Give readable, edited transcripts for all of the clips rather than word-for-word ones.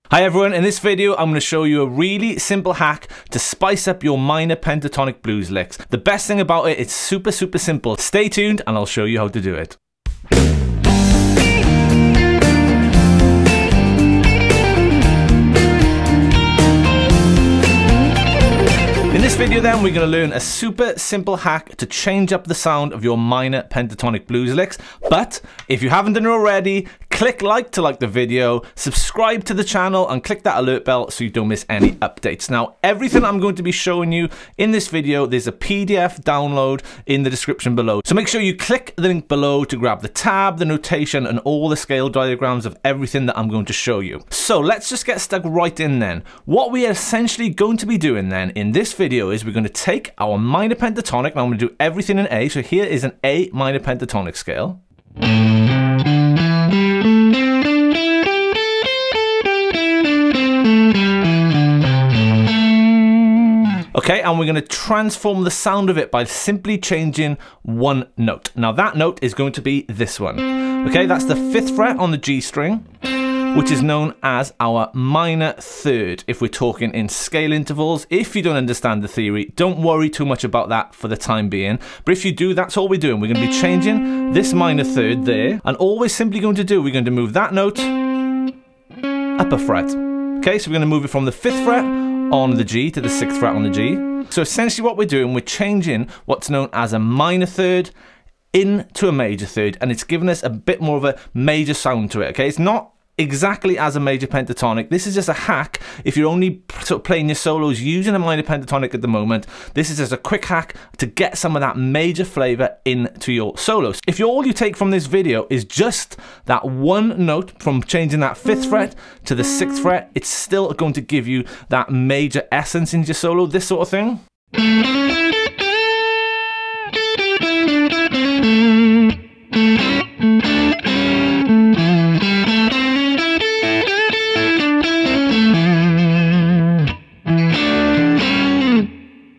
Hi everyone, in this video I'm going to show you a really simple hack to spice up your minor pentatonic blues licks. The best thing about it, it's super simple. Stay tuned and I'll show you how to do it. In this video then, we're going to learn a super simple hack to change up the sound of your minor pentatonic blues licks. But if you haven't done it already, click like to like the video, subscribe to the channel and click that alert bell so you don't miss any updates. Now, everything I'm going to be showing you in this video, there's a PDF download in the description below. So make sure you click the link below to grab the tab, the notation and all the scale diagrams of everything that I'm going to show you. So let's just get stuck right in then. What we are essentially going to be doing then in this video is we're going to take our minor pentatonic, and I'm going to do everything in A. So here is an A minor pentatonic scale. Okay, and we're going to transform the sound of it by simply changing one note. Now that note is going to be this one. Okay, that's the 5th fret on the G string, which is known as our minor third if we're talking in scale intervals. If you don't understand the theory, don't worry too much about that for the time being. But if you do, that's all we're doing. We're going to be changing this minor third there, and all we're simply going to do, we're going to move that note up a fret. Okay, so we're going to move it from the 5th fret on the G to the 6th fret on the G. So essentially what we're doing, we're changing what's known as a minor third into a major third, and it's giving us a bit more of a major sound to it. Okay, it's not exactly as a major pentatonic. This is just a hack. If you're only sort of playing your solos using a minor pentatonic at the moment, this is just a quick hack to get some of that major flavor into your solos. If all you take from this video is just that one note from changing that 5th fret to the 6th fret, it's still going to give you that major essence in your solo, this sort of thing.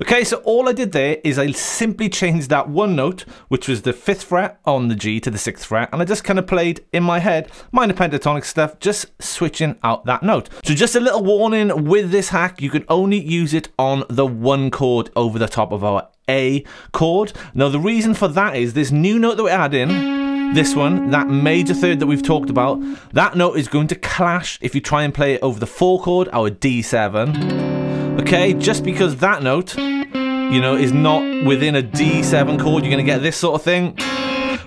Okay, so all I did there is I simply changed that one note, which was the 5th fret on the G to the 6th fret, and I just kind of played in my head minor pentatonic stuff, just switching out that note. So just a little warning with this hack, you can only use it on the one chord over the top of our A chord. Now the reason for that is this new note that we're adding, this one, that major third that we've talked about, that note is going to clash if you try and play it over the 4 chord, our D7. Okay, just because that note, you know, is not within a D7 chord, you're going to get this sort of thing,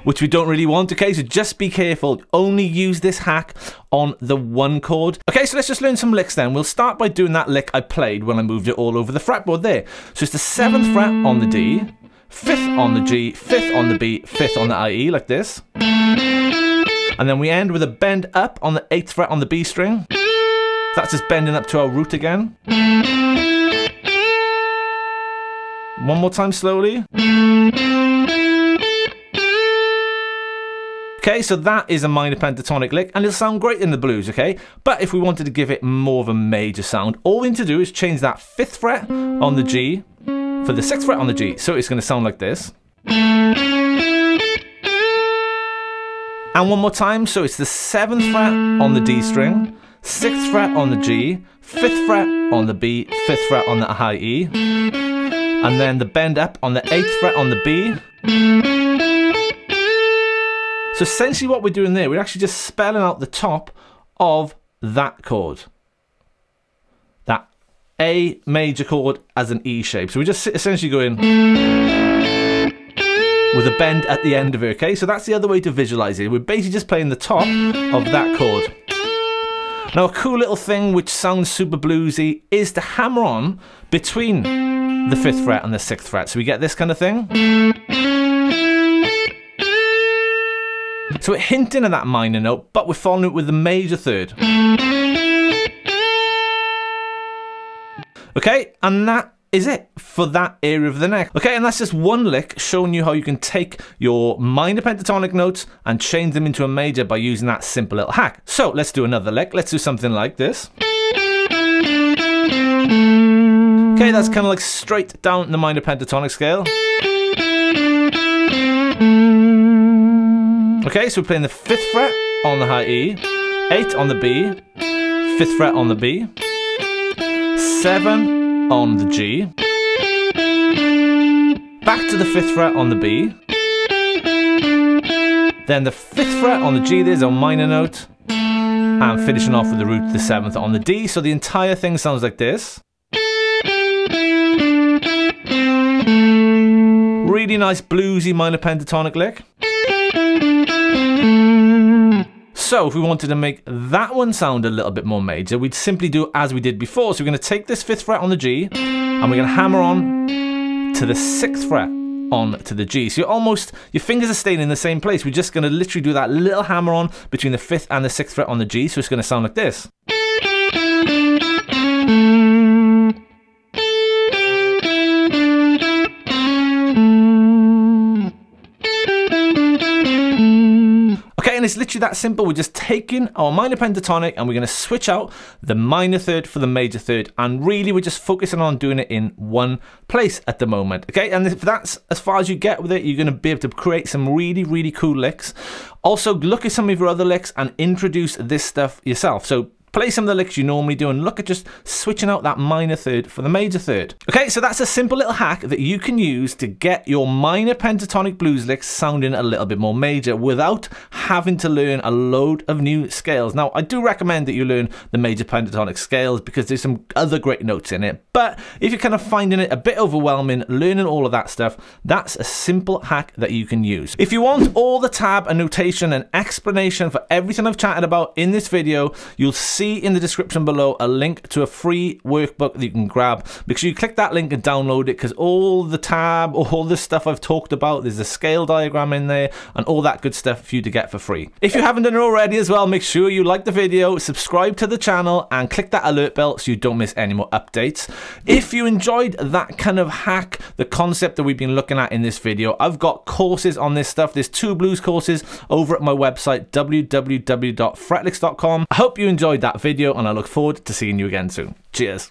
which we don't really want. Okay, so just be careful. Only use this hack on the 1 chord. Okay, so let's just learn some licks then. We'll start by doing that lick I played when I moved it all over the fretboard there. So it's the 7th fret on the D, 5th on the G, 5th on the B, 5th on the IE, like this. And then we end with a bend up on the 8th fret on the B string. That's just bending up to our root again. One more time slowly. Okay, so that is a minor pentatonic lick, and it'll sound great in the blues, okay? But if we wanted to give it more of a major sound, all we need to do is change that 5th fret on the G for the 6th fret on the G. So it's going to sound like this. And one more time, so it's the 7th fret on the D string, 6th fret on the G, 5th fret on the B, 5th fret on the high E, and then the bend up on the 8th fret on the B. So essentially what we're doing there, we're actually just spelling out the top of that chord. That A major chord as an E shape. So we're just essentially going with a bend at the end of it, okay? So that's the other way to visualize it. We're basically just playing the top of that chord. Now a cool little thing which sounds super bluesy is to hammer on between the 5th fret and the 6th fret. So we get this kind of thing. So we're hinting at that minor note, but we're following it with the major third. Okay, and that is it for that area of the neck. Okay, and that's just one lick showing you how you can take your minor pentatonic notes and change them into a major by using that simple little hack. So let's do another lick. Let's do something like this. Okay, that's kind of like straight down the minor pentatonic scale. Okay, so we're playing the 5th fret on the high E, 8 on the B, 5th fret on the B, 7 on the G, back to the 5th fret on the B, then the 5th fret on the G, there's a minor note, and finishing off with the root to the 7th on the D. So the entire thing sounds like this. Really nice bluesy minor pentatonic lick. So if we wanted to make that one sound a little bit more major, we'd simply do as we did before. So we're going to take this 5th fret on the G, and we're going to hammer on to the 6th fret on to the G. So your fingers are staying in the same place. We're just going to literally do that little hammer on between the 5th and the 6th fret on the G. So it's going to sound like this. Okay, and it's literally that simple. We're just taking our minor pentatonic and we're going to switch out the minor third for the major third, and really we're just focusing on doing it in one place at the moment. Okay, and if that's as far as you get with it, you're going to be able to create some really, really cool licks. Also, look at some of your other licks and introduce this stuff yourself. So play some of the licks you normally do and look at just switching out that minor third for the major third. Okay, so that's a simple little hack that you can use to get your minor pentatonic blues licks sounding a little bit more major without having to learn a load of new scales. Now, I do recommend that you learn the major pentatonic scales because there's some other great notes in it. But if you're kind of finding it a bit overwhelming, learning all of that stuff, that's a simple hack that you can use. If you want all the tab and notation and explanation for everything I've chatted about in this video, you'll see in the description below a link to a free workbook that you can grab. Make sure you click that link and download it, because all the tab, all the stuff I've talked about, there's a scale diagram in there and all that good stuff for you to get for free. If you haven't done it already as well, make sure you like the video, subscribe to the channel and click that alert bell so you don't miss any more updates. If you enjoyed that kind of hack, the concept that we've been looking at in this video, I've got courses on this stuff. There's 2 blues courses over at my website, www.fretlix.com. I hope you enjoyed that video and I look forward to seeing you again soon. Cheers.